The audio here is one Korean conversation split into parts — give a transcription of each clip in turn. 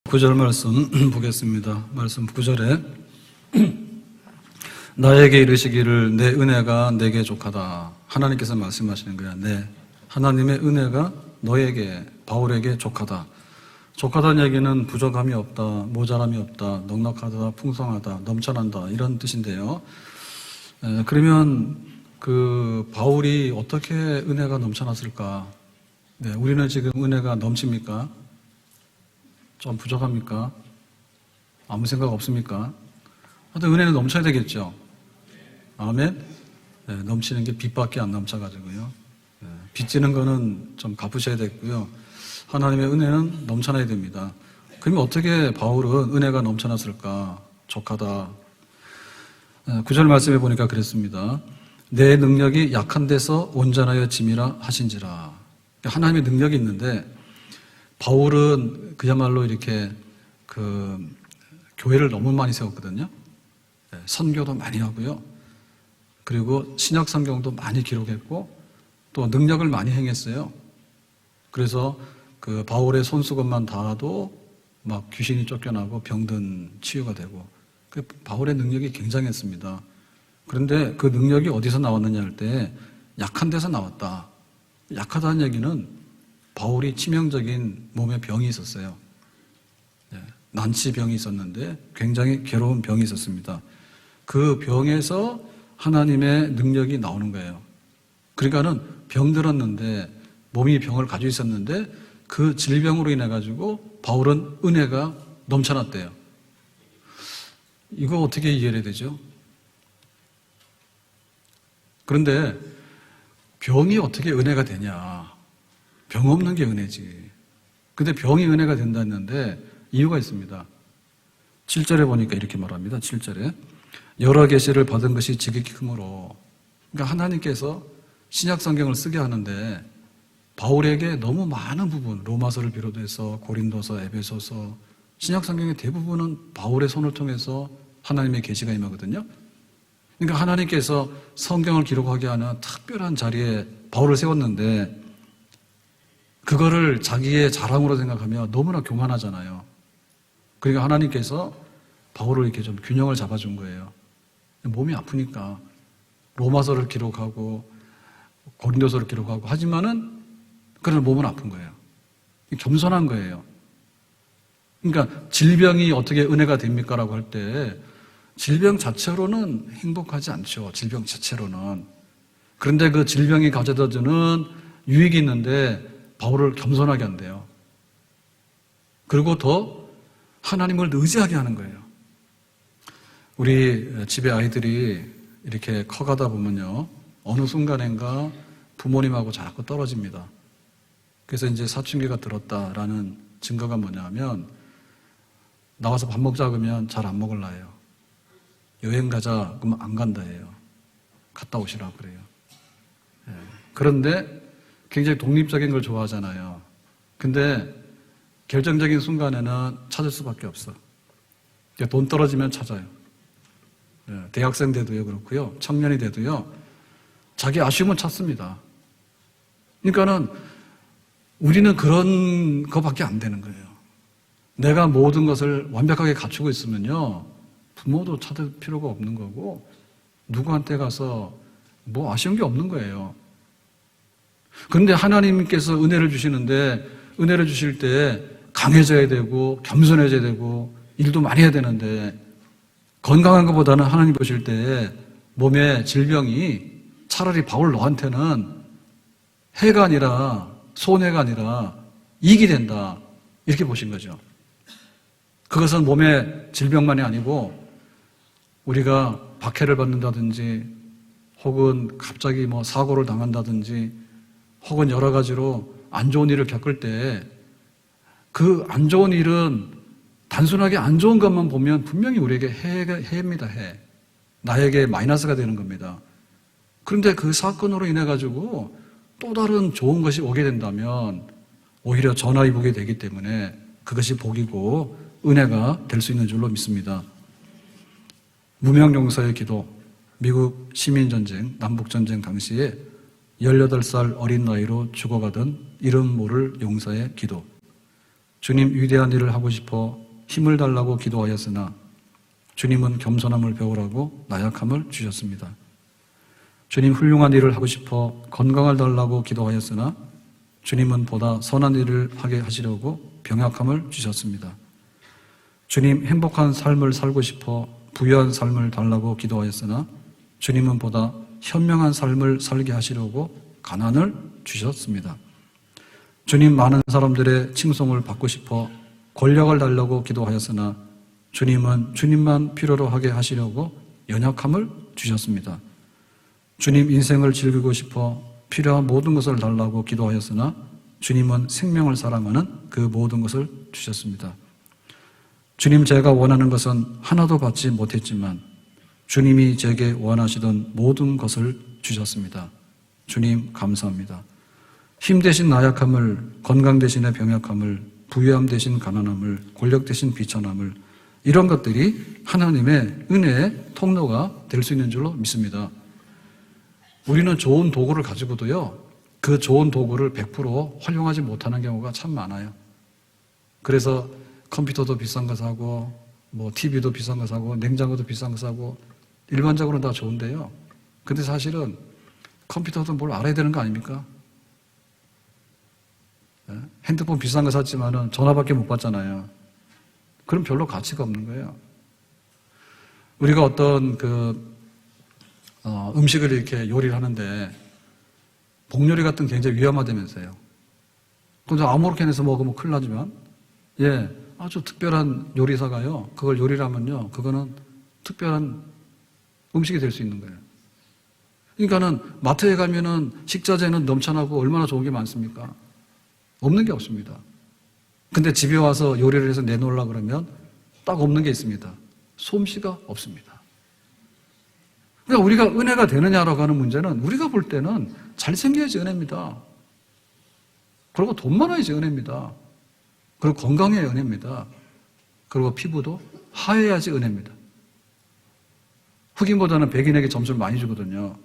9절 말씀 보겠습니다. 말씀 9절에 나에게 이르시기를 내 은혜가 내게 족하다. 하나님께서 말씀하시는 거야. 하나님의 은혜가 너에게, 바울에게 족하다. 족하다는 얘기는 부족함이 없다, 모자람이 없다, 넉넉하다, 풍성하다, 넘쳐난다 이런 뜻인데요. 그러면 그 바울이 어떻게 은혜가 넘쳐났을까? 우리는 지금 은혜가 넘칩니까? 좀 부족합니까? 아무 생각 없습니까? 하여튼 은혜는 넘쳐야 되겠죠. 아멘. 넘치는 게 빚밖에 안 넘쳐가지고요. 빚지는 거는 좀 갚으셔야 되고요. 하나님의 은혜는 넘쳐나야 됩니다. 그러면 어떻게 바울은 은혜가 넘쳐났을까? 족하다. 9절 말씀해 보니까 그랬습니다. 내 능력이 약한 데서 온전하여 짐이라 하신지라. 하나님의 능력이 있는데 바울은 그야말로 이렇게 교회를 너무 많이 세웠거든요. 선교도 많이 하고요. 그리고 신약 성경도 많이 기록했고 또 능력을 많이 행했어요. 그래서 그 바울의 손수건만 닿아도 막 귀신이 쫓겨나고 병든 치유가 되고 바울의 능력이 굉장했습니다. 그런데 그 능력이 어디서 나왔느냐 할 때 약한 데서 나왔다. 약하다는 얘기는 바울이 치명적인 몸에 병이 있었어요. 난치병이 있었는데 굉장히 괴로운 병이 있었습니다. 그 병에서 하나님의 능력이 나오는 거예요. 그러니까는 병들었는데 몸이 병을 가지고 있었는데 그 질병으로 인해 가지고 바울은 은혜가 넘쳐났대요. 이거 어떻게 이해해야 되죠? 그런데 병이 어떻게 은혜가 되냐? 병 없는 게 은혜지. 근데 병이 은혜가 된다 했는데 이유가 있습니다. 7절에 보니까 이렇게 말합니다. 7절에 여러 계시를 받은 것이 지극히 크므로. 그러니까 하나님께서 신약 성경을 쓰게 하는데 바울에게 너무 많은 부분, 로마서를 비롯해서 고린도서, 에베소서, 신약 성경의 대부분은 바울의 손을 통해서 하나님의 계시가 임하거든요. 그러니까 하나님께서 성경을 기록하게 하는 특별한 자리에 바울을 세웠는데 그거를 자기의 자랑으로 생각하면 너무나 교만하잖아요. 그러니까 하나님께서 바울을 이렇게 좀 균형을 잡아준 거예요. 몸이 아프니까 로마서를 기록하고 고린도서를 기록하고 하지만은 그런 몸은 아픈 거예요. 겸손한 거예요. 그러니까 질병이 어떻게 은혜가 됩니까? 라고 할 때 질병 자체로는 행복하지 않죠. 질병 자체로는. 그런데 그 질병이 가져다 주는 유익이 있는데 바울을 겸손하게 한대요. 그리고 더 하나님을 의지하게 하는 거예요. 우리 집에 아이들이 이렇게 커가다 보면요. 어느 순간인가 부모님하고 자꾸 떨어집니다. 그래서 이제 사춘기가 들었다라는 증거가 뭐냐면 나와서 밥 먹자 그러면 잘 안 먹을라 해요. 여행 가자 그러면 안 간다 해요. 갔다 오시라고 그래요. 그런데 굉장히 독립적인 걸 좋아하잖아요. 근데 결정적인 순간에는 찾을 수밖에 없어. 돈 떨어지면 찾아요. 대학생 돼도요 그렇고요. 청년이 돼도요. 자기 아쉬움은 찾습니다. 그러니까는 우리는 그런 거밖에 안 되는 거예요. 내가 모든 것을 완벽하게 갖추고 있으면요. 부모도 찾을 필요가 없는 거고 누구한테 가서 뭐 아쉬운 게 없는 거예요. 그런데 하나님께서 은혜를 주시는데 은혜를 주실 때 강해져야 되고 겸손해져야 되고 일도 많이 해야 되는데 건강한 것보다는 하나님 보실 때 몸에 질병이 차라리 바울 너한테는 해가 아니라 손해가 아니라 이익이 된다 이렇게 보신 거죠. 그것은 몸의 질병만이 아니고 우리가 박해를 받는다든지 혹은 갑자기 뭐 사고를 당한다든지 혹은 여러 가지로 안 좋은 일을 겪을 때 그 안 좋은 일은 단순하게 안 좋은 것만 보면 분명히 우리에게 해입니다. 해. 나에게 마이너스가 되는 겁니다. 그런데 그 사건으로 인해 가지고 또 다른 좋은 것이 오게 된다면 오히려 전화위복이 되기 때문에 그것이 복이고 은혜가 될 수 있는 줄로 믿습니다. 무명용사의 기도, 미국 시민전쟁, 남북전쟁 당시에 18살 어린 나이로 죽어가던 이름 모를 용사의 기도. 주님 위대한 일을 하고 싶어 힘을 달라고 기도하였으나 주님은 겸손함을 배우라고 나약함을 주셨습니다. 주님 훌륭한 일을 하고 싶어 건강을 달라고 기도하였으나 주님은 보다 선한 일을 하게 하시려고 병약함을 주셨습니다. 주님 행복한 삶을 살고 싶어 부유한 삶을 달라고 기도하였으나 주님은 보다 현명한 삶을 살게 하시려고 가난을 주셨습니다. 주님 많은 사람들의 칭송을 받고 싶어 권력을 달라고 기도하였으나 주님은 주님만 필요로 하게 하시려고 연약함을 주셨습니다. 주님 인생을 즐기고 싶어 필요한 모든 것을 달라고 기도하였으나 주님은 생명을 사랑하는 그 모든 것을 주셨습니다. 주님 제가 원하는 것은 하나도 받지 못했지만 주님이 제게 원하시던 모든 것을 주셨습니다. 주님 감사합니다. 힘 대신 나약함을, 건강 대신에 병약함을, 부유함 대신 가난함을, 권력 대신 비천함을, 이런 것들이 하나님의 은혜의 통로가 될 수 있는 줄로 믿습니다. 우리는 좋은 도구를 가지고도요, 그 좋은 도구를 100% 활용하지 못하는 경우가 참 많아요. 그래서 컴퓨터도 비싼 거 사고, TV도 비싼 거 사고, 냉장고도 비싼 거 사고, 일반적으로는 다 좋은데요. 근데 사실은 컴퓨터도 뭘 알아야 되는 거 아닙니까? 핸드폰 비싼 거 샀지만은 전화밖에 못 받잖아요. 그럼 별로 가치가 없는 거예요. 우리가 어떤 음식을 이렇게 요리를 하는데 복요리 같은 게 굉장히 위험하다면서요. 근데 아무렇게나 해서 먹으면 큰일 나지만, 아주 특별한 요리사가요, 그걸 요리를 하면요, 그거는 특별한 음식이 될 수 있는 거예요. 그러니까는 마트에 가면은 식자재는 넘쳐나고 얼마나 좋은 게 많습니까? 없는 게 없습니다. 근데 집에 와서 요리를 해서 내놓으려고 그러면 딱 없는 게 있습니다. 솜씨가 없습니다. 그러니까 우리가 은혜가 되느냐라고 하는 문제는 우리가 볼 때는 잘생겨야지 은혜입니다. 그리고 돈 많아야지 은혜입니다. 그리고 건강해야 은혜입니다. 그리고 피부도 하얘야지 은혜입니다. 흑인보다는 백인에게 점수를 많이 주거든요.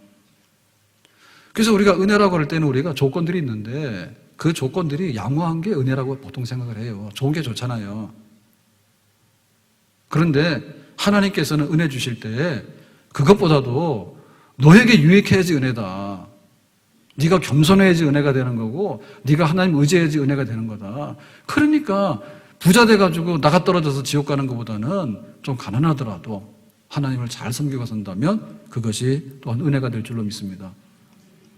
그래서 우리가 은혜라고 할 때는 우리가 조건들이 있는데 그 조건들이 양호한 게 은혜라고 보통 생각을 해요. 좋은 게 좋잖아요. 그런데 하나님께서는 은혜 주실 때 그것보다도 너에게 유익해야지 은혜다. 네가 겸손해야지 은혜가 되는 거고 네가 하나님 의지해야지 은혜가 되는 거다. 그러니까 부자 돼가지고 나가 떨어져서 지옥 가는 것보다는 좀 가난하더라도 하나님을 잘 섬기고 산다면 그것이 또한 은혜가 될 줄로 믿습니다.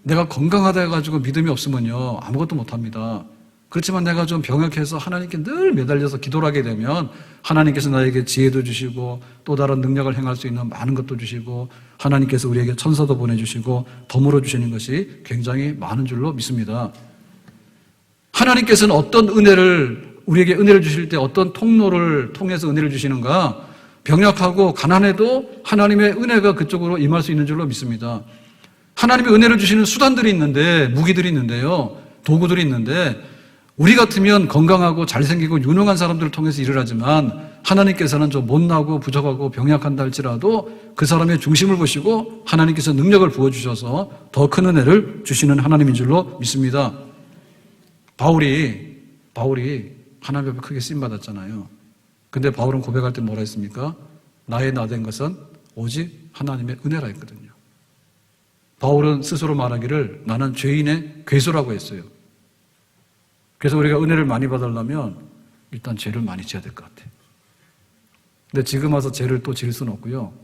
내가 건강하다 해가지고 믿음이 없으면요 아무것도 못합니다. 그렇지만 내가 좀 병약해서 하나님께 늘 매달려서 기도를 하게 되면 하나님께서 나에게 지혜도 주시고 또 다른 능력을 행할 수 있는 많은 것도 주시고 하나님께서 우리에게 천사도 보내주시고 덤으로 주시는 것이 굉장히 많은 줄로 믿습니다. 하나님께서는 어떤 우리에게 은혜를 주실 때 어떤 통로를 통해서 은혜를 주시는가? 병약하고 가난해도 하나님의 은혜가 그쪽으로 임할 수 있는 줄로 믿습니다. 하나님의 은혜를 주시는 수단들이 있는데, 무기들이 있는데요, 도구들이 있는데 우리 같으면 건강하고 잘생기고 유능한 사람들을 통해서 일을 하지만 하나님께서는 좀 못나고 부족하고 병약한다 할지라도 그 사람의 중심을 보시고 하나님께서 능력을 부어주셔서 더 큰 은혜를 주시는 하나님인 줄로 믿습니다. 바울이 하나님 앞에 크게 쓰임받았잖아요. 근데 바울은 고백할 때 뭐라 했습니까? 나의 나된 것은 오직 하나님의 은혜라 했거든요. 바울은 스스로 말하기를 나는 죄인의 괴수라고 했어요. 그래서 우리가 은혜를 많이 받으려면 일단 죄를 많이 지어야 될 것 같아요. 근데 지금 와서 죄를 또 지을 수는 없고요.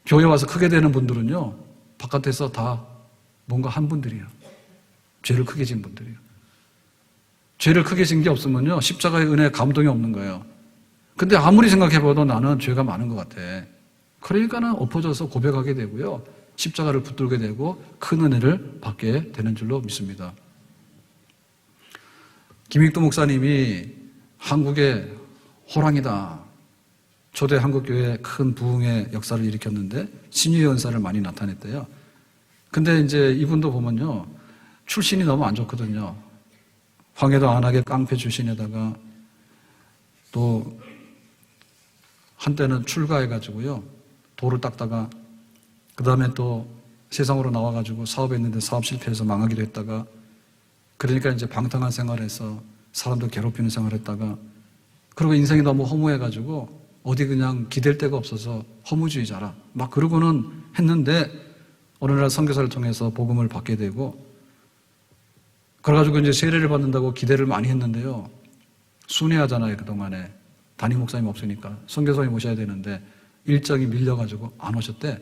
교회 와서 크게 되는 분들은요, 바깥에서 다 뭔가 한 분들이에요. 죄를 크게 지은 분들이에요. 죄를 크게 지은 게 없으면요, 십자가의 은혜에 감동이 없는 거예요. 근데 아무리 생각해봐도 나는 죄가 많은 것 같아. 그러니까는 엎어져서 고백하게 되고요, 십자가를 붙들게 되고 큰 은혜를 받게 되는 줄로 믿습니다. 김익도 목사님이 한국의 호랑이다, 초대 한국교회의 큰 부흥의 역사를 일으켰는데 신유의 은사를 많이 나타냈대요. 근데 이제 이분도 보면요, 출신이 너무 안 좋거든요. 황해도 안하게 깡패 출신에다가 또 한때는 출가해가지고요, 돌을 닦다가 그 다음에 또 세상으로 나와가지고 사업했는데 사업 실패해서 망하기도 했다가, 그러니까 이제 방탕한 생활에서 사람들 괴롭히는 생활을 했다가 그리고 인생이 너무 허무해가지고 어디 그냥 기댈 데가 없어서 허무주의자라 막 그러고는 했는데 어느 날 선교사를 통해서 복음을 받게 되고 그래가지고 이제 세례를 받는다고 기대를 많이 했는데요. 순회하잖아요. 그동안에 담임 목사님 없으니까 선교사님 오셔야 되는데 일정이 밀려가지고 안 오셨대.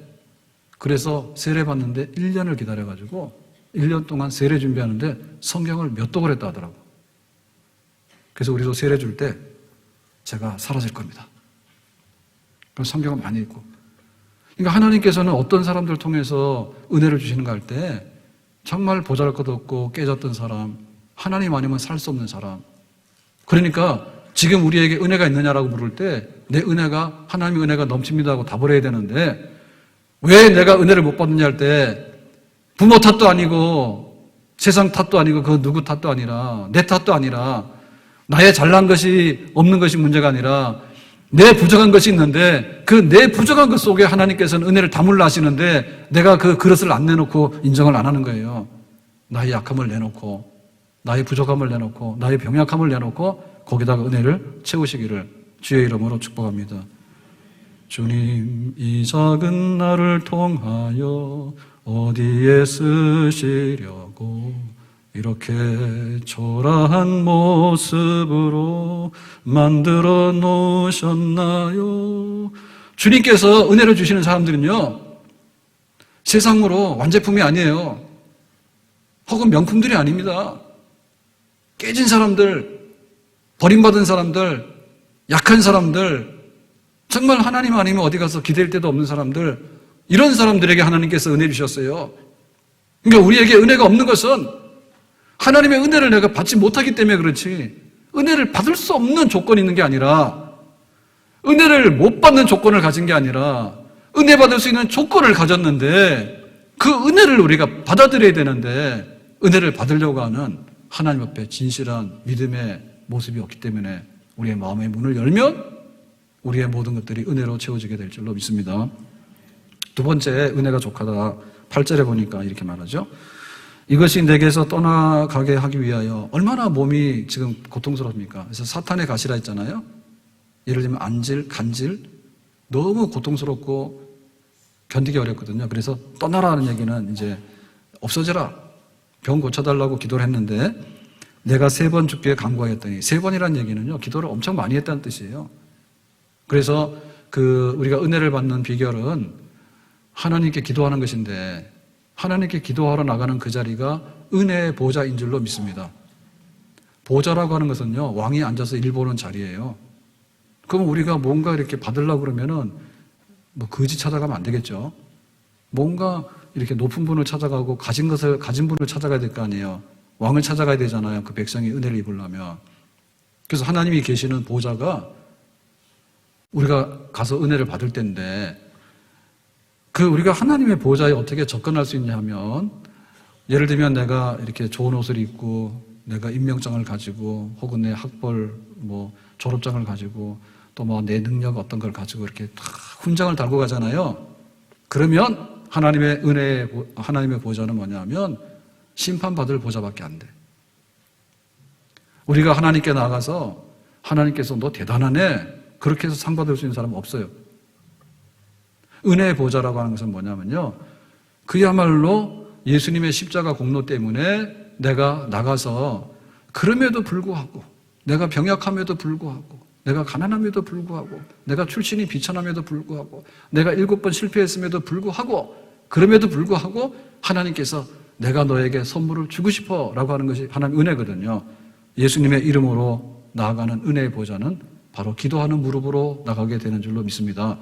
그래서 세례 받는데 1년을 기다려가지고 1년 동안 세례 준비하는데 성경을 몇 독을 했다 하더라고. 그래서 우리도 세례 줄 때 제가 사라질 겁니다. 그래서 성경을 많이 읽고. 그러니까 하나님께서는 어떤 사람들을 통해서 은혜를 주시는가 할 때 정말 보잘것 없고 깨졌던 사람, 하나님 아니면 살 수 없는 사람. 그러니까 지금 우리에게 은혜가 있느냐라고 물을 때 내 은혜가 하나님의 은혜가 넘칩니다 하고 답을 해야 되는데 왜 내가 은혜를 못 받느냐 할 때 부모 탓도 아니고 세상 탓도 아니고 그 누구 탓도 아니라 내 탓도 아니라 나의 잘난 것이 없는 것이 문제가 아니라 내 부족한 것이 있는데 그 내 부족한 것 속에 하나님께서는 은혜를 담으려 하시는데 내가 그 그릇을 안 내놓고 인정을 안 하는 거예요. 나의 약함을 내놓고 나의 부족함을 내놓고 나의 병약함을 내놓고 거기다가 은혜를 채우시기를 주의 이름으로 축복합니다. 주님, 이 작은 나를 통하여 어디에 쓰시려고 이렇게 초라한 모습으로 만들어 놓으셨나요? 주님께서 은혜를 주시는 사람들은요, 세상으로 완제품이 아니에요. 혹은 명품들이 아닙니다. 깨진 사람들, 버림받은 사람들, 약한 사람들, 정말 하나님 아니면 어디 가서 기댈 데도 없는 사람들, 이런 사람들에게 하나님께서 은혜 주셨어요. 그러니까 우리에게 은혜가 없는 것은 하나님의 은혜를 내가 받지 못하기 때문에 그렇지 은혜를 받을 수 없는 조건이 있는 게 아니라 은혜를 못 받는 조건을 가진 게 아니라 은혜 받을 수 있는 조건을 가졌는데 그 은혜를 우리가 받아들여야 되는데 은혜를 받으려고 하는 하나님 앞에 진실한 믿음의 모습이 없기 때문에 우리의 마음의 문을 열면 우리의 모든 것들이 은혜로 채워지게 될 줄로 믿습니다. 두 번째 은혜가 족하다. 8절에 보니까 이렇게 말하죠. 이것이 내게서 떠나가게 하기 위하여 얼마나 몸이 지금 고통스럽습니까? 그래서 사탄의 가시라 했잖아요. 예를 들면 안질, 간질 너무 고통스럽고 견디기 어렵거든요. 그래서 떠나라는 얘기는 이제 없어져라. 병 고쳐달라고 기도를 했는데 내가 3번 주께 간구하였더니 3번이라는 얘기는요. 기도를 엄청 많이 했다는 뜻이에요. 그래서 우리가 은혜를 받는 비결은 하나님께 기도하는 것인데 하나님께 기도하러 나가는 그 자리가 은혜의 보좌인 줄로 믿습니다. 보좌라고 하는 것은요. 왕이 앉아서 일 보는 자리예요. 그럼 우리가 뭔가 이렇게 받으려고 그러면은 뭐 거지 찾아가면 안 되겠죠. 뭔가 이렇게 높은 분을 찾아가고 가진 분을 찾아가야 될 거 아니에요. 왕을 찾아가야 되잖아요. 그 백성이 은혜를 입으려면. 그래서 하나님이 계시는 보좌가 우리가 가서 은혜를 받을 때인데 우리가 하나님의 보좌에 어떻게 접근할 수 있냐 하면 예를 들면 내가 이렇게 좋은 옷을 입고 내가 임명장을 가지고 혹은 내 학벌 졸업장을 가지고 또 내 능력 어떤 걸 가지고 이렇게 훈장을 달고 가잖아요. 그러면 하나님의 보좌는 뭐냐면 심판받을 보좌밖에 안 돼. 우리가 하나님께 나가서 하나님께서 너 대단하네 그렇게 해서 상 받을 수 있는 사람은 없어요. 은혜의 보좌라고 하는 것은 뭐냐면요. 그야말로 예수님의 십자가 공로 때문에 내가 나가서 그럼에도 불구하고 내가 병약함에도 불구하고 내가 가난함에도 불구하고 내가 출신이 비천함에도 불구하고 내가 7번 실패했음에도 불구하고 그럼에도 불구하고 하나님께서 내가 너에게 선물을 주고 싶어 라고 하는 것이 하나님의 은혜거든요. 예수님의 이름으로 나아가는 은혜의 보좌는 바로 기도하는 무릎으로 나가게 되는 줄로 믿습니다.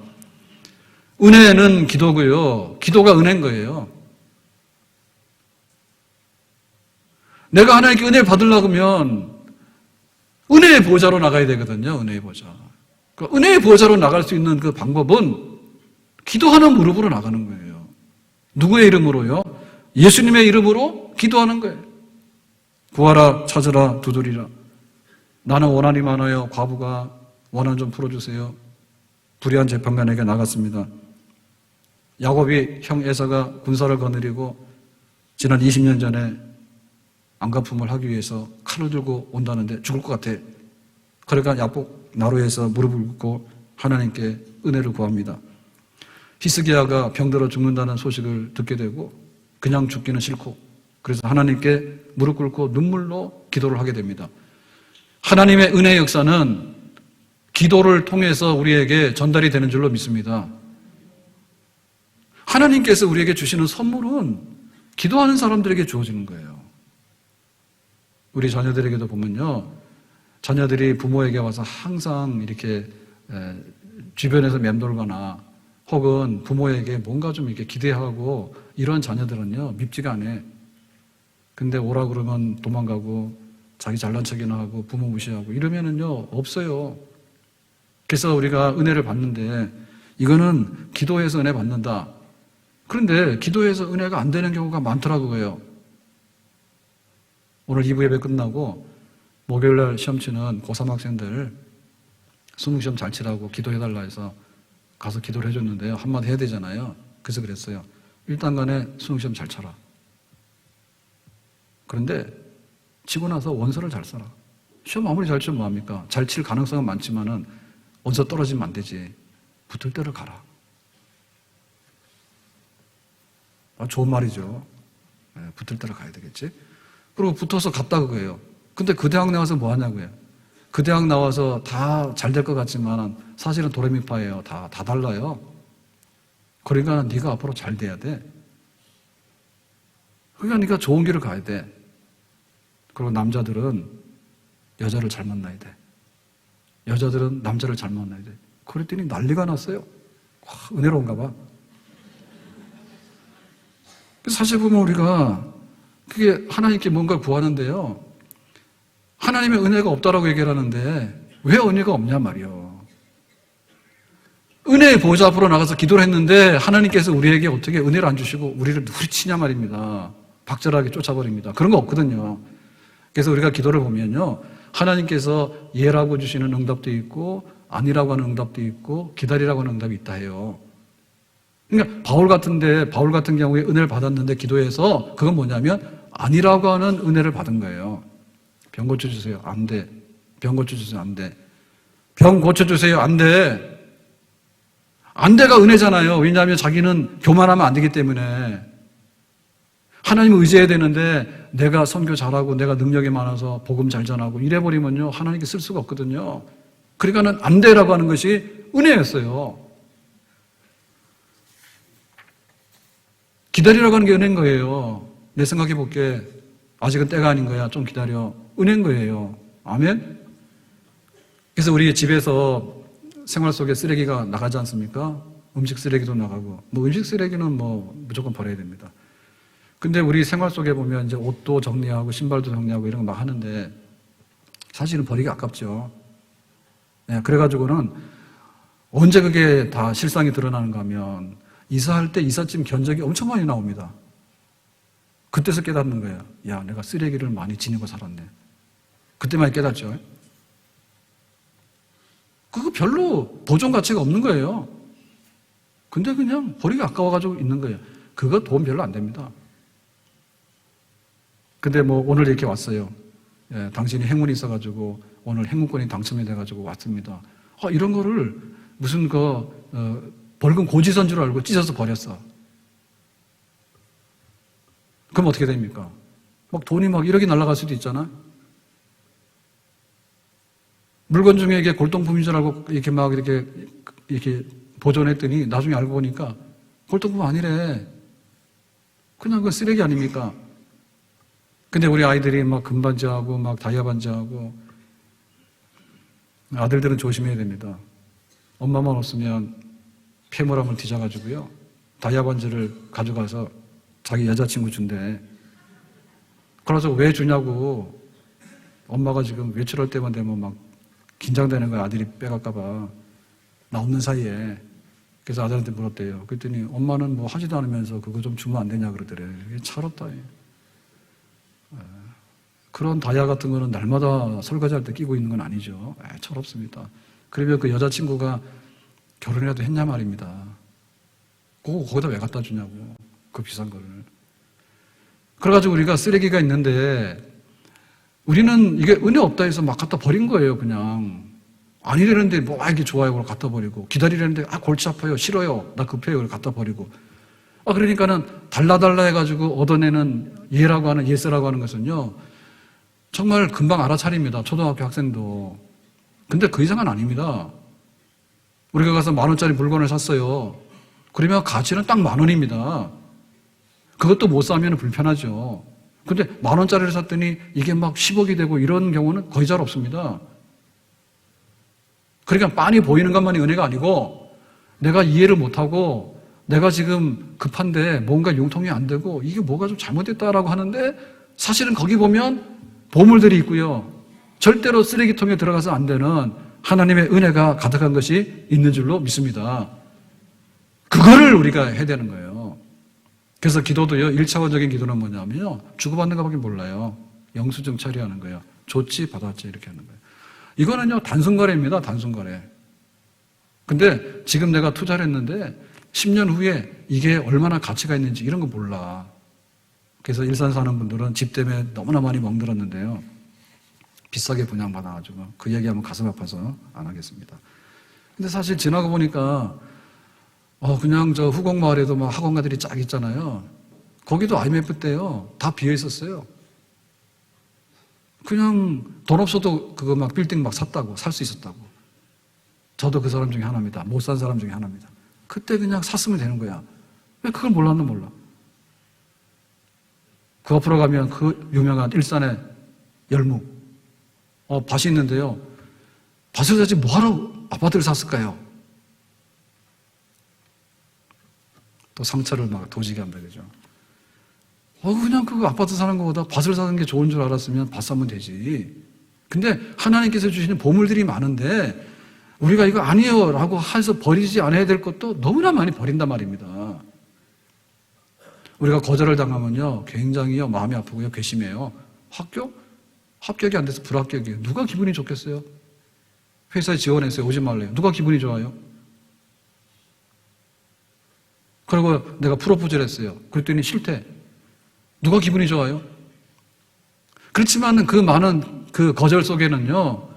은혜는 기도고요. 기도가 은혜인 거예요. 내가 하나님께 은혜를 받으려고 하면 은혜의 보좌로 나가야 되거든요. 은혜의 보좌. 그러니까 은혜의 보좌로 나갈 수 있는 그 방법은 기도하는 무릎으로 나가는 거예요. 누구의 이름으로요? 예수님의 이름으로 기도하는 거예요. 구하라, 찾으라, 두드리라. 나는 원한이 많아요. 과부가 원한 좀 풀어주세요. 불의한 재판관에게 나갔습니다. 야곱이 형 에사가 군사를 거느리고 지난 20년 전에 안갚음을 하기 위해서 칼을 들고 온다는데 죽을 것 같아. 그러니까 야복 나루에서 무릎을 꿇고 하나님께 은혜를 구합니다. 히스기야가 병들어 죽는다는 소식을 듣게 되고 그냥 죽기는 싫고 그래서 하나님께 무릎 꿇고 눈물로 기도를 하게 됩니다. 하나님의 은혜의 역사는 기도를 통해서 우리에게 전달이 되는 줄로 믿습니다. 하나님께서 우리에게 주시는 선물은 기도하는 사람들에게 주어지는 거예요. 우리 자녀들에게도 보면요, 자녀들이 부모에게 와서 항상 이렇게 주변에서 맴돌거나 혹은 부모에게 뭔가 좀 이렇게 기대하고 이런 자녀들은요, 밉지가 않아. 근데 오라 그러면 도망가고 자기 잘난 척이나 하고 부모 무시하고 이러면은요, 없어요. 그래서 우리가 은혜를 받는데 이거는 기도해서 은혜 받는다. 그런데 기도해서 은혜가 안 되는 경우가 많더라고요. 오늘 2부 예배 끝나고 목요일날 시험 치는 고3 학생들 수능시험 잘 치라고 기도해달라 해서 가서 기도를 해줬는데요. 한마디 해야 되잖아요. 그래서 그랬어요. 일단 간에 수능시험 잘 쳐라. 그런데 치고 나서 원서를 잘 써라. 시험 아무리 잘 치면 뭐합니까? 잘 칠 가능성은 많지만은 원서 떨어지면 안 되지. 붙을 때를 가라. 좋은 말이죠. 붙을 때를 가야 되겠지. 그리고 붙어서 갔다 그거예요. 근데 그 대학 나와서 뭐 하냐고요. 그 대학 나와서 다 잘 될 것 같지만 사실은 도레미파예요. 다 달라요. 그러니까 네가 앞으로 잘 돼야 돼. 그러니까 네가 좋은 길을 가야 돼. 그리고 남자들은 여자를 잘 만나야 돼. 여자들은 남자를 잘 만나야 돼. 그랬더니 난리가 났어요. 와, 은혜로운가 봐. 사실 보면 우리가 그게 하나님께 뭔가 구하는데요. 하나님의 은혜가 없다라고 얘기를 하는데 왜 은혜가 없냐 말이요. 은혜의 보좌 앞으로 나가서 기도를 했는데 하나님께서 우리에게 어떻게 은혜를 안 주시고 우리를 누리치냐 말입니다. 박절하게 쫓아버립니다. 그런 거 없거든요. 그래서 우리가 기도를 보면요. 하나님께서 예라고 주시는 응답도 있고 아니라고 하는 응답도 있고 기다리라고 하는 응답이 있다 해요. 그러니까 바울 같은 경우에 은혜를 받았는데 기도해서 그건 뭐냐면 아니라고 하는 은혜를 받은 거예요. 병 고쳐주세요. 안 돼. 병 고쳐주세요. 안 돼. 병 고쳐주세요. 안 돼. 안 돼가 은혜잖아요. 왜냐하면 자기는 교만하면 안 되기 때문에. 하나님을 의지해야 되는데 내가 선교 잘하고 내가 능력이 많아서 복음 잘 전하고 이래버리면요. 하나님께 쓸 수가 없거든요. 그러니까는 안 돼라고 하는 것이 은혜였어요. 기다리라고 하는 게 은혜인 거예요. 내 생각해 볼게. 아직은 때가 아닌 거야. 좀 기다려. 은혜인 거예요. 아멘? 그래서 우리 집에서 생활 속에 쓰레기가 나가지 않습니까? 음식 쓰레기도 나가고. 음식 쓰레기는 무조건 버려야 됩니다. 근데 우리 생활 속에 보면 이제 옷도 정리하고 신발도 정리하고 이런 거 막 하는데 사실은 버리기 아깝죠. 네, 그래가지고는 언제 그게 다 실상이 드러나는가 하면 이사할 때 이삿짐 견적이 엄청 많이 나옵니다. 그때서 깨닫는 거예요. 야, 내가 쓰레기를 많이 지니고 살았네. 그때 많이 깨닫죠. 그거 별로 보존 가치가 없는 거예요. 근데 그냥 버리기 아까워가지고 있는 거예요. 그거 돈 별로 안 됩니다. 근데 오늘 이렇게 왔어요. 예, 당신이 행운이 있어가지고 오늘 행운권이 당첨이 돼가지고 왔습니다. 이런 거를 무슨 벌금 고지서인 줄 알고 찢어서 버렸어. 그럼 어떻게 됩니까? 돈이 1억이 날아갈 수도 있잖아. 물건 중에 이게 골동품인 줄 알고 이렇게 보존했더니 나중에 알고 보니까 골동품 아니래. 그냥 그 쓰레기 아닙니까? 근데 우리 아이들이 금반지하고 다이아 반지하고 아들들은 조심해야 됩니다. 엄마만 없으면 폐물함을 뒤져가지고요. 다이아 반지를 가져가서 자기 여자친구 준대. 그래서 왜 주냐고 엄마가 지금 외출할 때만 되면 긴장되는 거야. 아들이 빼갈까봐. 나 없는 사이에. 그래서 아들한테 물었대요. 그랬더니 엄마는 하지도 않으면서 그거 좀 주면 안 되냐 그러더래. 이게 철없다. 그런 다이아 같은 거는 날마다 설거지할 때 끼고 있는 건 아니죠. 철없습니다. 그러면 그 여자친구가 결혼이라도 했냐 말입니다. 그거 거기다 왜 갖다 주냐고. 그 비싼 거를. 그래가지고 우리가 쓰레기가 있는데 우리는 이게 은혜 없다 해서 막 갖다 버린 거예요, 그냥. 아니라는데 뭐, 이게 좋아요, 그걸 갖다 버리고. 기다리려는데, 골치 아파요, 싫어요, 나 급해요, 그걸 갖다 버리고. 그러니까는 달라 해가지고 얻어내는 예라고 하는, 예세라고 하는 것은요, 정말 금방 알아차립니다. 초등학교 학생도. 근데 그 이상은 아닙니다. 우리가 가서 10,000원짜리 물건을 샀어요. 그러면 가치는 딱 10,000원입니다. 그것도 못 사면 불편하죠. 근데 10,000원짜리를 샀더니 이게 막 10억이 되고 이런 경우는 거의 잘 없습니다. 그러니까 빤히 보이는 것만이 은혜가 아니고 내가 이해를 못하고 내가 지금 급한데 뭔가 융통이 안 되고 이게 뭐가 좀 잘못됐다라고 하는데 사실은 거기 보면 보물들이 있고요. 절대로 쓰레기통에 들어가서 안 되는 하나님의 은혜가 가득한 것이 있는 줄로 믿습니다. 그거를 우리가 해야 되는 거예요. 그래서 기도도요, 1차원적인 기도는 뭐냐면요, 주고받는 것밖에 몰라요. 영수증 처리하는 거예요. 좋지, 받았지, 이렇게 하는 거예요. 이거는요, 단순거래입니다, 단순거래. 근데 지금 내가 투자를 했는데 10년 후에 이게 얼마나 가치가 있는지 이런 거 몰라. 그래서 일산 사는 분들은 집 때문에 너무나 많이 멍들었는데요. 비싸게 분양받아가지고 그 얘기하면 가슴 아파서 안 하겠습니다. 근데 사실 지나고 보니까 그냥 저 후곡마을에도 막 학원가들이 쫙 있잖아요. 거기도 IMF 때요, 다 비어 있었어요. 그냥 돈 없어도 그거 막 빌딩 막 샀다고, 살 수 있었다고. 저도 그 사람 중에 하나입니다. 못 산 사람 중에 하나입니다. 그때 그냥 샀으면 되는 거야. 왜 그걸 몰랐나 몰라. 그 앞으로 가면 그 유명한 일산의 열무. 밭이 있는데요. 밭을 사지 뭐하러 아파트를 샀을까요? 또 상처를 막 도지게 한다, 그죠? 그냥 그거 아파트 사는 것보다 밭을 사는 게 좋은 줄 알았으면 밭 사면 되지. 근데 하나님께서 주시는 보물들이 많은데 우리가 이거 아니에요 라고 해서 버리지 않아야 될 것도 너무나 많이 버린단 말입니다. 우리가 거절을 당하면요, 굉장히요, 마음이 아프고요, 괘씸해요. 합격이 안 돼서 불합격이에요. 누가 기분이 좋겠어요? 회사에 지원했어요. 오지 말래요. 누가 기분이 좋아요? 그리고 내가 프로포즈를 했어요. 그랬더니 싫대. 누가 기분이 좋아요? 그렇지만 그 많은 그 거절 속에는요,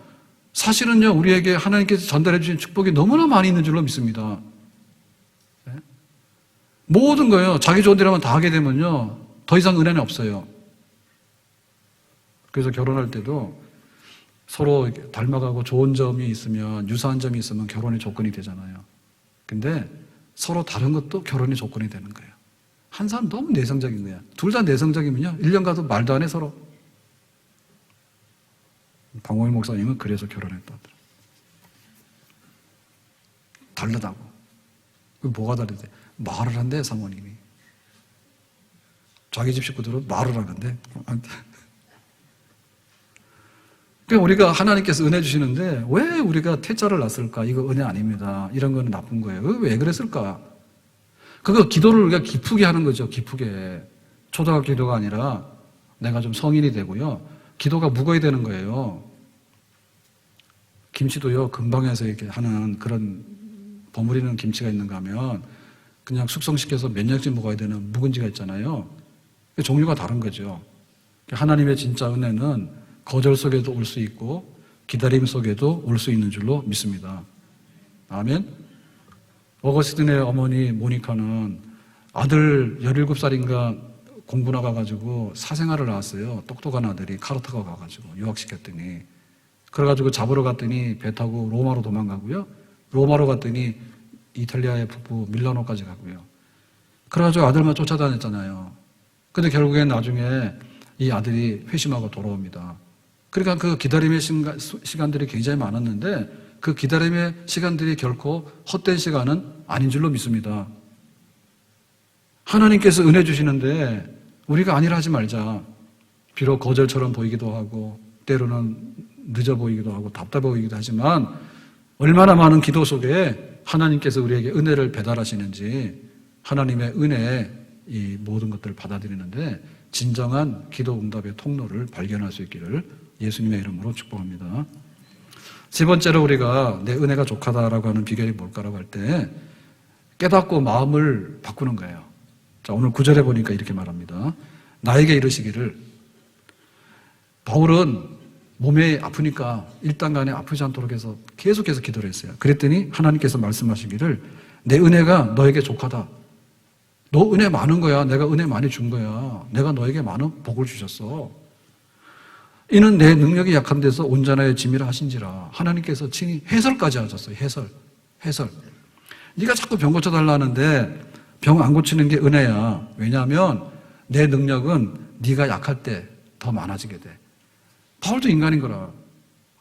사실은요, 우리에게 하나님께서 전달해 주신 축복이 너무나 많이 있는 줄로 믿습니다. 네? 모든 거요, 자기 좋은 대로만 다 하게 되면요, 더 이상 은혜는 없어요. 그래서 결혼할 때도 서로 닮아가고 좋은 점이 있으면, 유사한 점이 있으면 결혼의 조건이 되잖아요. 근데 서로 다른 것도 결혼의 조건이 되는 거예요. 한 사람 너무 내성적인 거야. 둘 다 내성적이면요, 1년 가도 말도 안 해, 서로. 방호일 목사님은 그래서 결혼했다 하더라고요. 다르다고. 뭐가 다르대? 말을 한대, 사모님이. 자기 집 식구들은 말을 하는데. 그러니까 우리가 하나님께서 은혜 주시는데 왜 우리가 태자를 낳았을까? 이거 은혜 아닙니다. 이런 거는 나쁜 거예요. 왜 그랬을까? 그거 기도를 우리가 기쁘게 하는 거죠. 기쁘게. 초등학교 기도가 아니라 내가 좀 성인이 되고요, 기도가 무거워야 되는 거예요. 김치도요, 금방에서 이렇게 하는 그런 버무리는 김치가 있는가 하면 그냥 숙성시켜서 몇 년씩 먹어야 되는 묵은지가 있잖아요. 종류가 다른 거죠. 하나님의 진짜 은혜는 거절 속에도 올 수 있고 기다림 속에도 올 수 있는 줄로 믿습니다. 아멘. 어거스틴의 어머니 모니카는 아들 17살인가 공부 나가가지고 사생활을 나왔어요. 똑똑한 아들이 카르타고 가가지고 유학시켰더니, 그래가지고 잡으러 갔더니 배 타고 로마로 도망가고요, 로마로 갔더니 이탈리아의 북부 밀라노까지 가고요. 그래가지고 아들만 쫓아다녔잖아요. 근데 결국엔 나중에 이 아들이 회심하고 돌아옵니다. 그러니까 그 기다림의 시간들이 굉장히 많았는데 그 기다림의 시간들이 결코 헛된 시간은 아닌 줄로 믿습니다. 하나님께서 은혜 주시는데 우리가 아니라 하지 말자. 비록 거절처럼 보이기도 하고 때로는 늦어 보이기도 하고 답답해 보이기도 하지만 얼마나 많은 기도 속에 하나님께서 우리에게 은혜를 배달하시는지, 하나님의 은혜에 이 모든 것들을 받아들이는데 진정한 기도 응답의 통로를 발견할 수 있기를 예수님의 이름으로 축복합니다. 세 번째로 우리가 내 은혜가 족하다라고 하는 비결이 뭘까라고 할 때 깨닫고 마음을 바꾸는 거예요. 자, 오늘 9절에 보니까 이렇게 말합니다. 나에게 이르시기를 바울은 몸에 아프니까 일단간에 아프지 않도록 해서 계속해서 기도를 했어요. 그랬더니 하나님께서 말씀하시기를 내 은혜가 너에게 족하다. 너 은혜 많은 거야. 내가 은혜 많이 준 거야. 내가 너에게 많은 복을 주셨어. 이는 내 능력이 약한 데서 온전하여 짐이라 하신지라. 하나님께서 친히 해설까지 하셨어요. 해설. 네가 자꾸 병 고쳐달라는데 병 안 고치는 게 은혜야. 왜냐하면 내 능력은 네가 약할 때 더 많아지게 돼. 바울도 인간인 거라.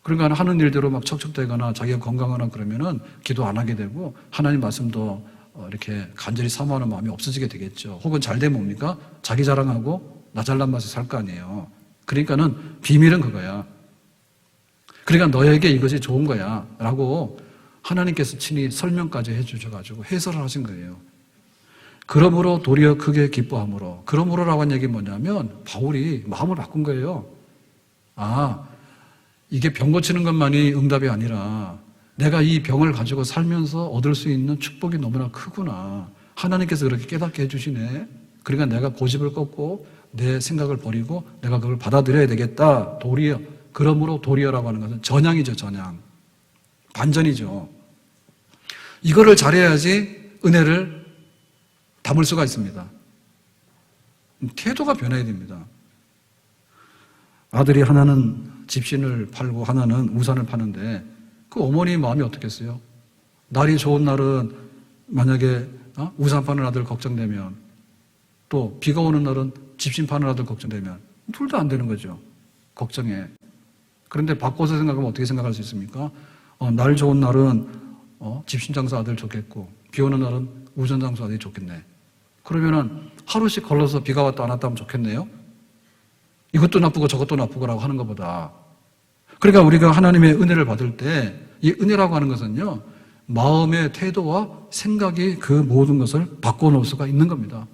그러니까 하는 일대로 막 척척대거나 자기가 건강하나 그러면은 기도 안 하게 되고 하나님 말씀도 이렇게 간절히 사모하는 마음이 없어지게 되겠죠. 혹은 잘 되면 뭡니까? 자기 자랑하고 나 잘난 맛에 살 거 아니에요. 그러니까는 비밀은 그거야. 그러니까 너에게 이것이 좋은 거야. 라고 하나님께서 친히 설명까지 해주셔가지고 해설을 하신 거예요. 그러므로 도리어 크게 기뻐함으로. 그러므로라고 한 얘기는 뭐냐면 바울이 마음을 바꾼 거예요. 아, 이게 병 고치는 것만이 응답이 아니라 내가 이 병을 가지고 살면서 얻을 수 있는 축복이 너무나 크구나. 하나님께서 그렇게 깨닫게 해주시네. 그러니까 내가 고집을 꺾고 내 생각을 버리고 내가 그걸 받아들여야 되겠다. 도리어. 그러므로 도리어라고 하는 것은 전향이죠, 전향. 반전이죠. 이거를 잘해야지 은혜를 담을 수가 있습니다. 태도가 변해야 됩니다. 아들이 하나는 집신을 팔고 하나는 우산을 파는데 그 어머니 마음이 어떻겠어요? 날이 좋은 날은 만약에 우산 파는 아들 걱정되면 또 비가 오는 날은 집신 파는 아들 걱정되면 둘 다 안 되는 거죠. 걱정해. 그런데 바꿔서 생각하면 어떻게 생각할 수 있습니까? 날 좋은 날은 집신 장사 아들 좋겠고 비 오는 날은 우산 장사 아들이 좋겠네. 그러면은 하루씩 걸러서 비가 왔다 안 왔다 하면 좋겠네요. 이것도 나쁘고 저것도 나쁘고라고 하는 것보다. 그러니까 우리가 하나님의 은혜를 받을 때 이 은혜라고 하는 것은요, 마음의 태도와 생각이 그 모든 것을 바꿔놓을 수가 있는 겁니다.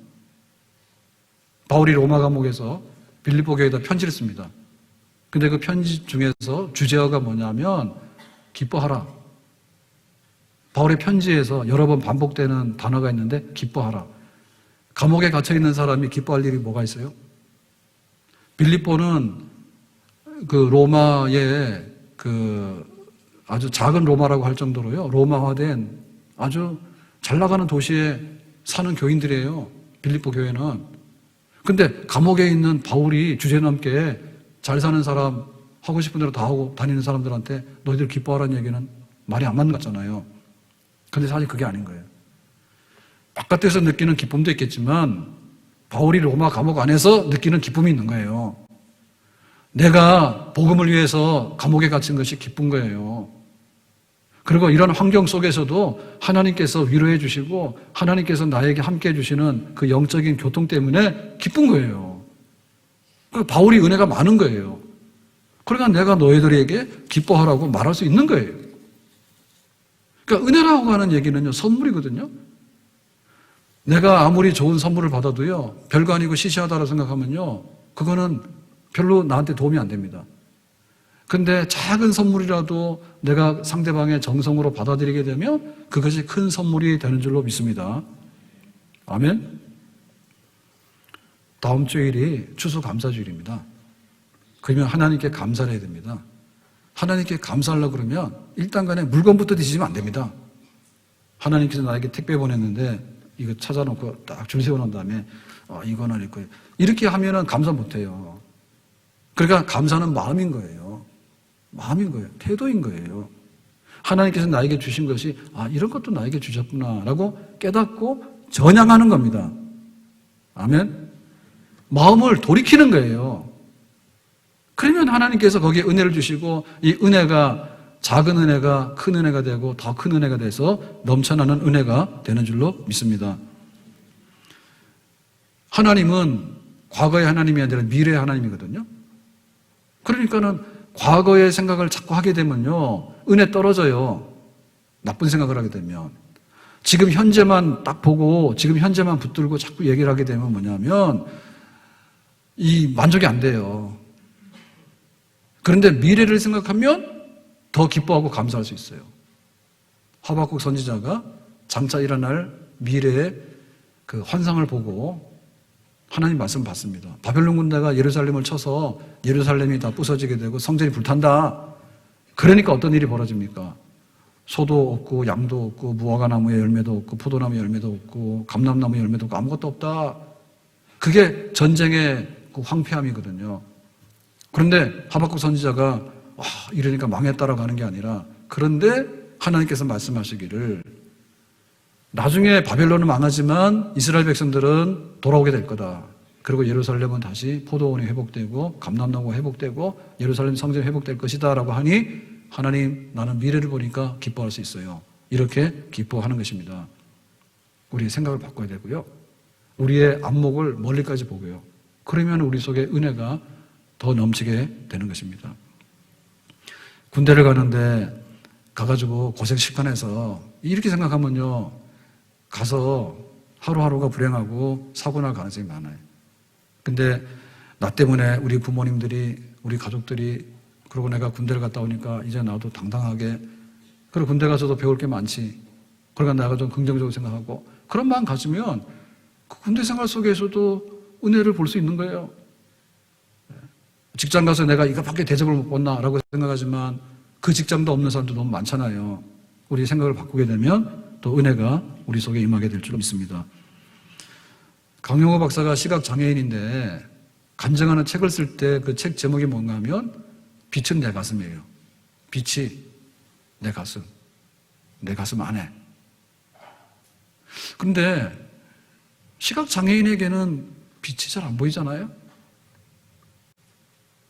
바울이 로마 감옥에서 빌립보 교회에다 편지를 씁니다. 근데 그 편지 중에서 주제어가 뭐냐면 기뻐하라. 바울의 편지에서 여러 번 반복되는 단어가 있는데 기뻐하라. 감옥에 갇혀 있는 사람이 기뻐할 일이 뭐가 있어요? 빌립보는 그 로마의 그 아주 작은 로마라고 할 정도로요, 로마화된 아주 잘 나가는 도시에 사는 교인들이에요. 빌립보 교회는. 근데 감옥에 있는 바울이 주제넘게 잘 사는 사람, 하고 싶은 대로 다 하고 다니는 사람들한테 너희들 기뻐하라는 얘기는 말이 안 맞는 것 같잖아요. 근데 사실 그게 아닌 거예요. 바깥에서 느끼는 기쁨도 있겠지만 바울이 로마 감옥 안에서 느끼는 기쁨이 있는 거예요. 내가 복음을 위해서 감옥에 갇힌 것이 기쁜 거예요. 그리고 이런 환경 속에서도 하나님께서 위로해 주시고 하나님께서 나에게 함께 해 주시는 그 영적인 교통 때문에 기쁜 거예요. 바울이 은혜가 많은 거예요. 그러니까 내가 너희들에게 기뻐하라고 말할 수 있는 거예요. 그러니까 은혜라고 하는 얘기는요, 선물이거든요. 내가 아무리 좋은 선물을 받아도요, 별거 아니고 시시하다고 생각하면요, 그거는 별로 나한테 도움이 안 됩니다. 근데 작은 선물이라도 내가 상대방의 정성으로 받아들이게 되면 그것이 큰 선물이 되는 줄로 믿습니다. 아멘? 다음 주일이 추수감사주일입니다. 그러면 하나님께 감사를 해야 됩니다. 하나님께 감사하려고 그러면 일단 간에 물건부터 뒤지면 안 됩니다. 하나님께서 나에게 택배 보냈는데 이거 찾아놓고 딱 줄 세워놓은 다음에 이거는 있고 이렇게 하면은 감사 못해요. 그러니까 감사는 마음인 거예요. 마음인 거예요. 태도인 거예요. 하나님께서 나에게 주신 것이 이런 것도 나에게 주셨구나 라고 깨닫고 전향하는 겁니다. 아멘? 마음을 돌이키는 거예요. 그러면 하나님께서 거기에 은혜를 주시고 이 은혜가 작은 은혜가 큰 은혜가 되고 더 큰 은혜가 돼서 넘쳐나는 은혜가 되는 줄로 믿습니다. 하나님은 과거의 하나님이 아니라 미래의 하나님이거든요. 그러니까는 과거의 생각을 자꾸 하게 되면요, 은혜 떨어져요. 나쁜 생각을 하게 되면. 지금 현재만 딱 보고 지금 현재만 붙들고 자꾸 얘기를 하게 되면 뭐냐면 이 만족이 안 돼요. 그런데 미래를 생각하면 더 기뻐하고 감사할 수 있어요. 하박국 선지자가 장차 일어날 미래의 그 환상을 보고 하나님 말씀 받습니다. 바벨론 군대가 예루살렘을 쳐서 예루살렘이 다 부서지게 되고 성전이 불탄다. 그러니까 어떤 일이 벌어집니까? 소도 없고 양도 없고 무화과 나무의 열매도 없고 포도나무 열매도 없고 감람나무 열매도 없고 아무것도 없다. 그게 전쟁의 그 황폐함이거든요. 그런데 하박국 선지자가 이러니까 망했다라고 하는 게 아니라, 그런데 하나님께서 말씀하시기를 나중에 바벨론은 망하지만 이스라엘 백성들은 돌아오게 될 거다. 그리고 예루살렘은 다시 포도원이 회복되고 감람나무가 회복되고 예루살렘 성전이 회복될 것이다 라고 하니, 하나님 나는 미래를 보니까 기뻐할 수 있어요. 이렇게 기뻐하는 것입니다. 우리 생각을 바꿔야 되고요. 우리의 안목을 멀리까지 보고요. 그러면 우리 속에 은혜가 더 넘치게 되는 것입니다. 군대를 가는데 가가지고 고생 실컷해서 이렇게 생각하면요, 가서 하루하루가 불행하고 사고 날 가능성이 많아요. 근데 나 때문에 우리 부모님들이, 우리 가족들이, 그리고 내가 군대를 갔다 오니까 이제 나도 당당하게, 그리고 군대 가서도 배울 게 많지, 그러니까 내가 좀 긍정적으로 생각하고, 그런 마음 가지면 그 군대 생활 속에서도 은혜를 볼 수 있는 거예요. 직장 가서 내가 이거밖에 대접을 못 받나라고 생각하지만 그 직장도 없는 사람도 너무 많잖아요. 우리 생각을 바꾸게 되면 또 은혜가 우리 속에 임하게 될 줄 믿습니다. 강용호 박사가 시각장애인인데 간증하는 책을 쓸 때 그 책 제목이 뭔가 하면 빛은 내 가슴이에요. 빛이 내 가슴 안에. 그런데 시각장애인에게는 빛이 잘 안 보이잖아요.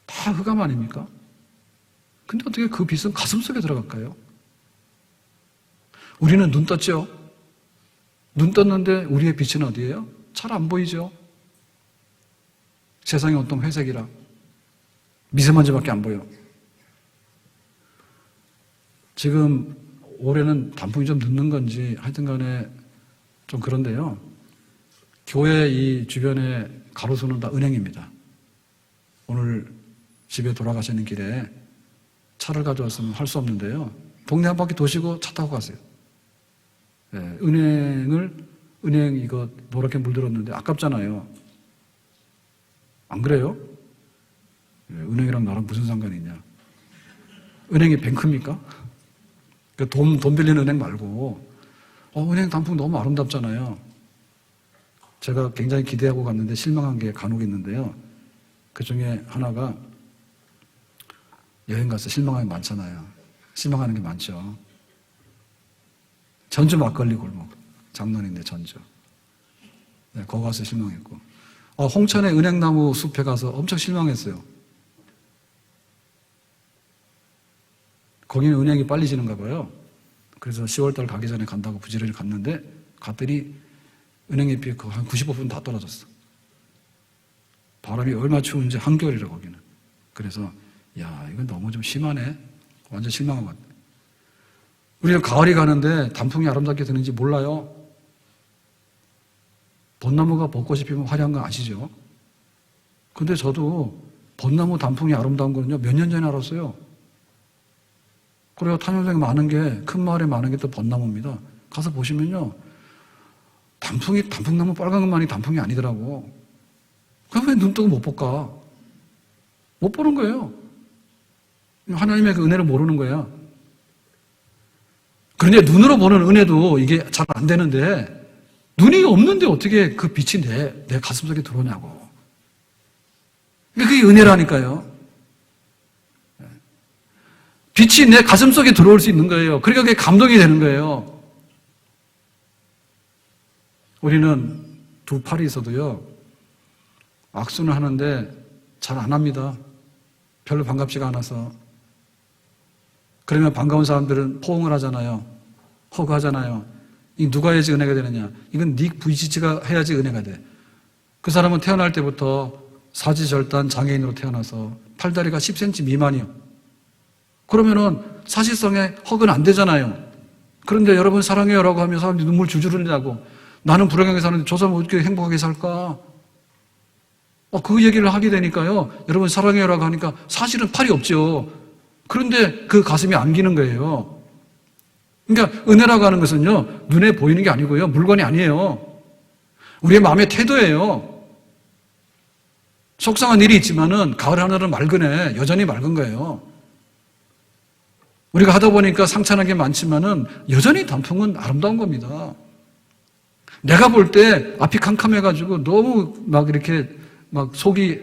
다 흑암 아닙니까? 근데 어떻게 그 빛은 가슴 속에 들어갈까요? 우리는 눈 떴죠? 눈 떴는데 우리의 빛은 어디예요? 잘 안 보이죠? 세상이 온통 회색이라 미세먼지밖에 안 보여. 지금 올해는 단풍이 좀 늦는 건지 하여튼 간에 좀 그런데요. 교회 이 주변에 가로수는 다 은행입니다. 오늘 집에 돌아가시는 길에 차를 가져왔으면 할 수 없는데요. 동네 한 바퀴 도시고 차 타고 가세요. 네, 은행 이거 노랗게 물들었는데 아깝잖아요. 안 그래요? 네, 은행이랑 나랑 무슨 상관이 있냐? 은행이 뱅크입니까? 돈 빌리는 은행 말고, 은행 단풍 너무 아름답잖아요. 제가 굉장히 기대하고 갔는데 실망한 게 간혹 있는데요. 그 중에 하나가, 여행 가서 실망한 게 많잖아요. 실망하는 게 많죠. 전주 막걸리 골목. 장난인데 전주. 네, 거기 가서 실망했고. 홍천의 은행나무 숲에 가서 엄청 실망했어요. 거기는 은행이 빨리 지는가 봐요. 그래서 10월달 가기 전에 간다고 부지런히 갔는데, 갔더니 은행잎이 한 95분 다 떨어졌어. 바람이 얼마나 추운지 한겨울이라 거기는. 그래서 이건 너무 좀 심하네. 완전 실망한 것 같아. 우리가 가을이 가는데 단풍이 아름답게 드는지 몰라요. 벚나무가 벚꽃이 피면 화려한 거 아시죠? 근데 저도 벚나무 단풍이 아름다운 거는요, 몇 년 전에 알았어요. 그래요. 탄현생이 많은 게, 큰 마을에 많은 게 또 벚나무입니다. 가서 보시면요, 단풍나무 빨간 것만이 단풍이 아니더라고. 그럼 왜 눈 뜨고 못 볼까? 못 보는 거예요. 하나님의 그 은혜를 모르는 거야. 그런데 눈으로 보는 은혜도 이게 잘 안 되는데, 눈이 없는데 어떻게 그 빛이 내 가슴 속에 들어오냐고. 그게 은혜라니까요. 빛이 내 가슴 속에 들어올 수 있는 거예요. 그러니까 그게 감동이 되는 거예요. 우리는 두 팔이 있어도요, 악수는 하는데 잘 안 합니다. 별로 반갑지가 않아서. 그러면 반가운 사람들은 포옹을 하잖아요. 허그하잖아요. 이 누가 해야지 은혜가 되느냐? 이건 네 부지치가 해야지 은혜가 돼. 그 사람은 태어날 때부터 사지절단 장애인으로 태어나서 팔다리가 10cm 미만이요. 그러면은 사실상의 허그는 안 되잖아요. 그런데 여러분 사랑해요라고 하면 사람들이 눈물 줄줄 흘리냐고. 나는 불행하게 사는데 저 사람은 어떻게 행복하게 살까? 그 얘기를 하게 되니까요. 여러분 사랑해요라고 하니까 사실은 팔이 없죠. 그런데 그 가슴이 안기는 거예요. 그러니까 은혜라고 하는 것은요, 눈에 보이는 게 아니고요, 물건이 아니에요. 우리의 마음의 태도예요. 속상한 일이 있지만은 가을 하늘은 맑으네. 여전히 맑은 거예요. 우리가 하다 보니까 상처난 게 많지만은 여전히 단풍은 아름다운 겁니다. 내가 볼 때 앞이 캄캄해가지고 너무 막 이렇게 막 속이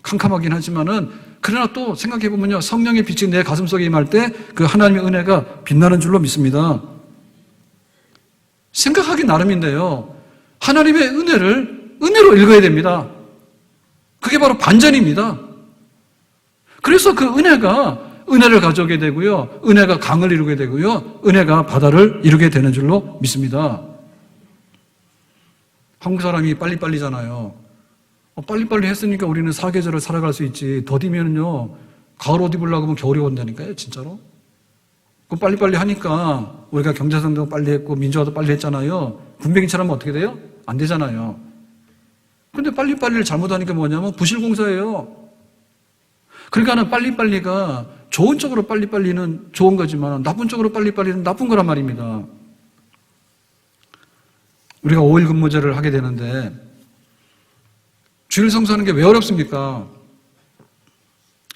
캄캄하긴 하지만은 그러나 또 생각해보면요. 성령의 빛이 내 가슴 속에 임할 때 그 하나님의 은혜가 빛나는 줄로 믿습니다. 생각하기 나름인데요. 하나님의 은혜로 읽어야 됩니다. 그게 바로 반전입니다. 그래서 그 은혜를 가져오게 되고요. 은혜가 강을 이루게 되고요. 은혜가 바다를 이루게 되는 줄로 믿습니다. 한국 사람이 빨리빨리잖아요. 빨리빨리 했으니까 우리는 사계절을 살아갈 수 있지. 더디면요. 가을 옷 입으려고 하면 겨울이 온다니까요. 진짜로. 그 빨리빨리 하니까 우리가 경제성도 빨리 했고 민주화도 빨리 했잖아요. 군뱅이처럼 어떻게 돼요? 안 되잖아요. 근데 빨리빨리를 잘못하니까 뭐냐면 부실공사예요. 그러니까는 빨리빨리가 좋은 쪽으로 빨리빨리는 좋은 거지만 나쁜 쪽으로 빨리빨리는 나쁜 거란 말입니다. 우리가 5일 근무제를 하게 되는데 주일 성수하는 게 왜 어렵습니까?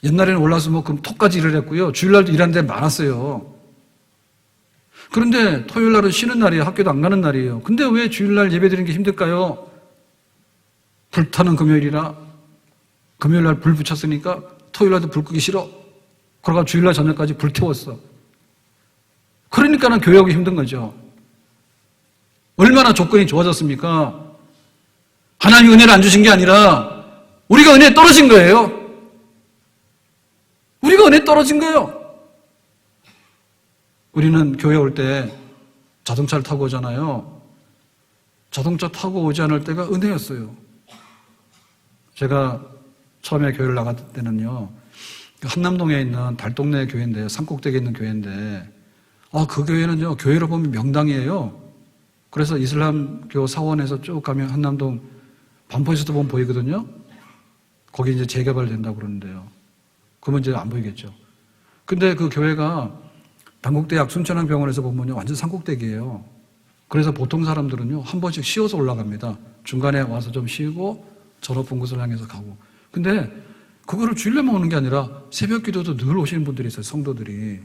옛날에는 월화수목금 토까지 일을 했고요. 주일날도 일하는 데 많았어요. 그런데 토요일날은 쉬는 날이에요. 학교도 안 가는 날이에요. 근데 왜 주일날 예배드리는 게 힘들까요? 불타는 금요일이라 금요일날 불 붙였으니까 토요일날도 불 끄기 싫어. 그러가 주일날 저녁까지 불 태웠어. 그러니까는 교회하기 힘든 거죠. 얼마나 조건이 좋아졌습니까? 하나님 은혜를 안 주신 게 아니라 우리가 은혜에 떨어진 거예요. 우리가 은혜에 떨어진 거예요. 우리는 교회 올 때 자동차를 타고 오잖아요. 자동차 타고 오지 않을 때가 은혜였어요. 제가 처음에 교회를 나갔을 때는요. 한남동에 있는 달동네 교회인데 산꼭대기에 있는 교회인데 그 교회는요. 교회로 보면 명당이에요. 그래서 이슬람교 사원에서 쭉 가면 한남동 반포에서도 보면 보이거든요. 거기 이제 재개발된다고 그러는데요. 그러면 이제 안 보이겠죠. 근데 그 교회가 단국대학 순천향병원에서 보면요. 완전 산꼭대기예요. 그래서 보통 사람들은요. 한 번씩 쉬어서 올라갑니다. 중간에 와서 좀 쉬고 저 높은 곳을 향해서 가고. 근데 그거를 주일날만 오는 게 아니라 새벽 기도도 늘 오시는 분들이 있어요. 성도들이.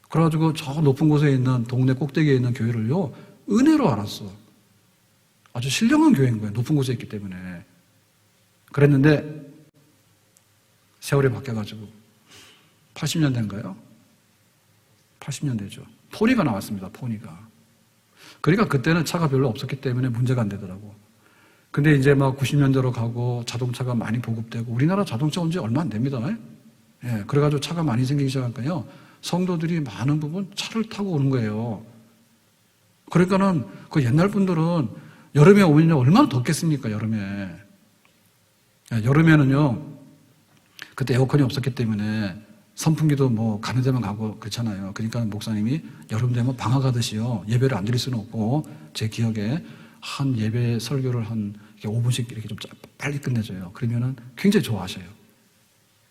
그래가지고 저 높은 곳에 있는 동네 꼭대기에 있는 교회를요. 은혜로 알았어. 아주 신령한 교회인 거예요. 높은 곳에 있기 때문에. 그랬는데 세월이 바뀌어가지고 80년대인가요? 80년대죠. 포니가 나왔습니다. 포니가. 그러니까 그때는 차가 별로 없었기 때문에 문제가 안 되더라고. 근데 이제 막 90년대로 가고 자동차가 많이 보급되고 우리나라 자동차 온 지 얼마 안 됩니다. 예, 그래가지고 차가 많이 생기기 시작하니까요. 성도들이 많은 부분 차를 타고 오는 거예요. 그러니까는 그 옛날 분들은 여름에 오면요. 얼마나 덥겠습니까? 여름에. 예, 여름에는요. 그때 에어컨이 없었기 때문에 선풍기도 뭐 가는 데만 가고 그렇잖아요. 그러니까 목사님이 여름 되면 방학하듯이요. 예배를 안 드릴 수는 없고 제 기억에 한 예배 설교를 한 5분씩 이렇게 좀 빨리 끝내줘요. 그러면은 굉장히 좋아하셔요.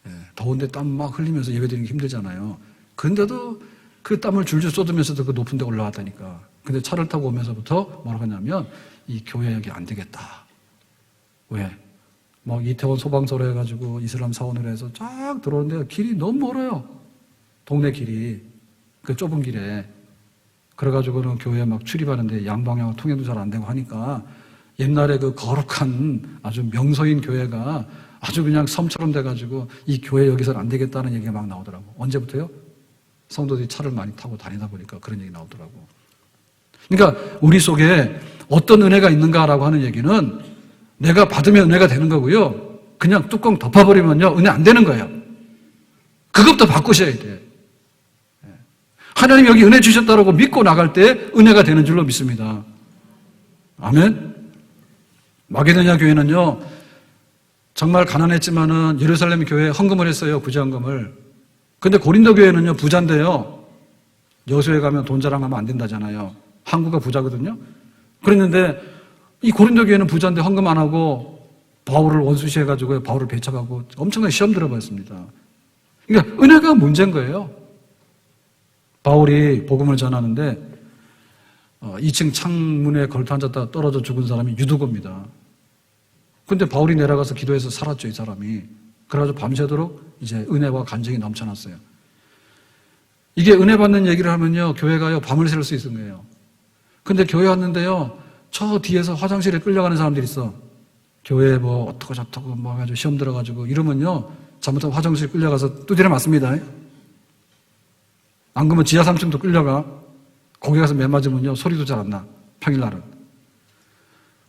예, 더운데 땀 막 흘리면서 예배 드리는 게 힘들잖아요. 그런데도 그 땀을 줄줄 쏟으면서도 그 높은 데 올라왔다니까. 근데 차를 타고 오면서부터 뭐라고 하냐면 이 교회 여기 안 되겠다. 왜? 막 이태원 소방서로 해가지고 이슬람 사원으로 해서 쫙 들어오는데 길이 너무 멀어요. 동네 길이. 그 좁은 길에. 그래가지고는 교회에 막 출입하는데 양방향 통행도 잘 안 되고 하니까 옛날에 그 거룩한 아주 명소인 교회가 아주 그냥 섬처럼 돼가지고 이 교회 여기서는 안 되겠다는 얘기가 막 나오더라고. 언제부터요? 성도들이 차를 많이 타고 다니다 보니까 그런 얘기 나오더라고. 그러니까 우리 속에 어떤 은혜가 있는가라고 하는 얘기는 내가 받으면 은혜가 되는 거고요. 그냥 뚜껑 덮어버리면요. 은혜 안 되는 거예요. 그것부터 바꾸셔야 돼요. 하나님 여기 은혜 주셨다고 믿고 나갈 때 은혜가 되는 줄로 믿습니다. 아멘. 마게도냐 교회는요. 정말 가난했지만은 예루살렘 교회에 헌금을 했어요. 부자헌금을. 근데 고린도 교회는요. 부자인데요. 여수에 가면 돈 자랑하면 안 된다잖아요. 한국가 부자거든요. 그랬는데 이 고린도 교회는 부자인데 헌금 안 하고 바울을 원수시해가지고 바울을 배척하고 엄청나게 시험 들어버렸습니다. 그러니까 은혜가 문제인 거예요. 바울이 복음을 전하는데 2층 창문에 걸터 앉았다가 떨어져 죽은 사람이 유두고입니다. 근데 바울이 내려가서 기도해서 살았죠, 이 사람이. 그래가지고 밤새도록 이제 은혜와 간증이 넘쳐났어요. 이게 은혜 받는 얘기를 하면요, 교회가요, 밤을 새울 수 있는 거예요. 근데 교회 왔는데요, 저 뒤에서 화장실에 끌려가는 사람들이 있어. 교회 뭐, 어떡고 저떡고 뭐 해가지고 시험 들어가지고 이러면요, 잘못하면 화장실 끌려가서 두드려 맞습니다. 안 그러면 지하 3층도 끌려가. 거기 가서 매 맞으면요, 소리도 잘 안 나. 평일날은.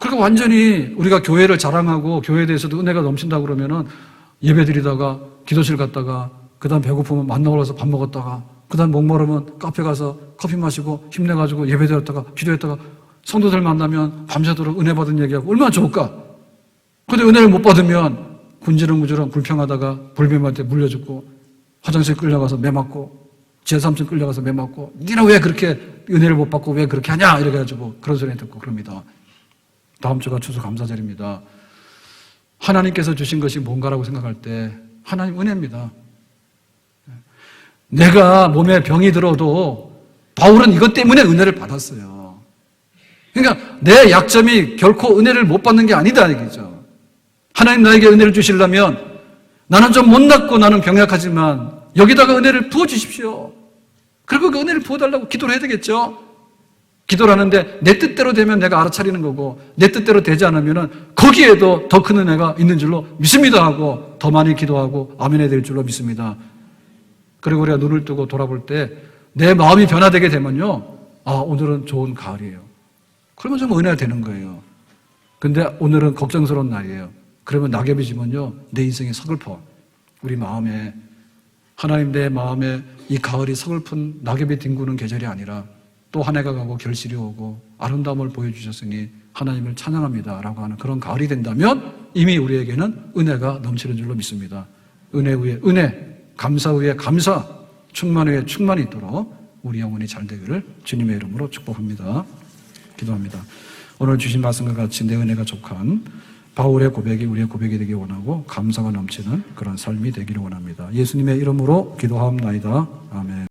그러니까 완전히 우리가 교회를 자랑하고 교회에 대해서도 은혜가 넘친다고 그러면은 예배 드리다가 기도실 갔다가 그 다음 배고프면 만나고 가서 밥 먹었다가 그 다음 목마르면 카페 가서 커피 마시고 힘내가지고 예배 드렸다가 기도했다가 성도들 만나면 밤새도록 은혜 받은 얘기하고 얼마나 좋을까? 근데 은혜를 못 받으면 군지렁무지렁 불평하다가 불뱀한테 물려 죽고 화장실 끌려가서 매 맞고 제3층 끌려가서 매 맞고 니는 왜 그렇게 은혜를 못 받고 왜 그렇게 하냐 이렇게 해가지고 그런 소리 듣고 그럽니다. 다음 주가 추수감사절입니다. 하나님께서 주신 것이 뭔가라고 생각할 때 하나님 은혜입니다. 내가 몸에 병이 들어도 바울은 이것 때문에 은혜를 받았어요. 그러니까 내 약점이 결코 은혜를 못 받는 게 아니다 얘기죠. 하나님 나에게 은혜를 주시려면 나는 좀 못났고 나는 병약하지만 여기다가 은혜를 부어주십시오. 그리고 그 은혜를 부어달라고 기도를 해야 되겠죠. 기도를 하는데 내 뜻대로 되면 내가 알아차리는 거고 내 뜻대로 되지 않으면 거기에도 더 큰 은혜가 있는 줄로 믿습니다 하고 더 많이 기도하고 아멘 해야 될 줄로 믿습니다. 그리고 우리가 눈을 뜨고 돌아볼 때 내 마음이 변화되게 되면요, 아 오늘은 좋은 가을이에요. 그러면 좀 은혜가 되는 거예요. 근데 오늘은 걱정스러운 날이에요. 그러면 낙엽이 지면요 내 인생이 서글퍼. 우리 마음에 하나님 내 마음에 이 가을이 서글픈 낙엽이 뒹구는 계절이 아니라 또 한 해가 가고 결실이 오고 아름다움을 보여주셨으니 하나님을 찬양합니다 라고 하는 그런 가을이 된다면 이미 우리에게는 은혜가 넘치는 줄로 믿습니다. 은혜 위에 은혜, 감사 위에 감사, 충만 위에 충만이 있도록 우리 영혼이 잘 되기를 주님의 이름으로 축복합니다. 기도합니다. 오늘 주신 말씀과 같이 내 은혜가 족한 바울의 고백이 우리의 고백이 되기 원하고 감사가 넘치는 그런 삶이 되기를 원합니다. 예수님의 이름으로 기도하옵나이다. 아멘.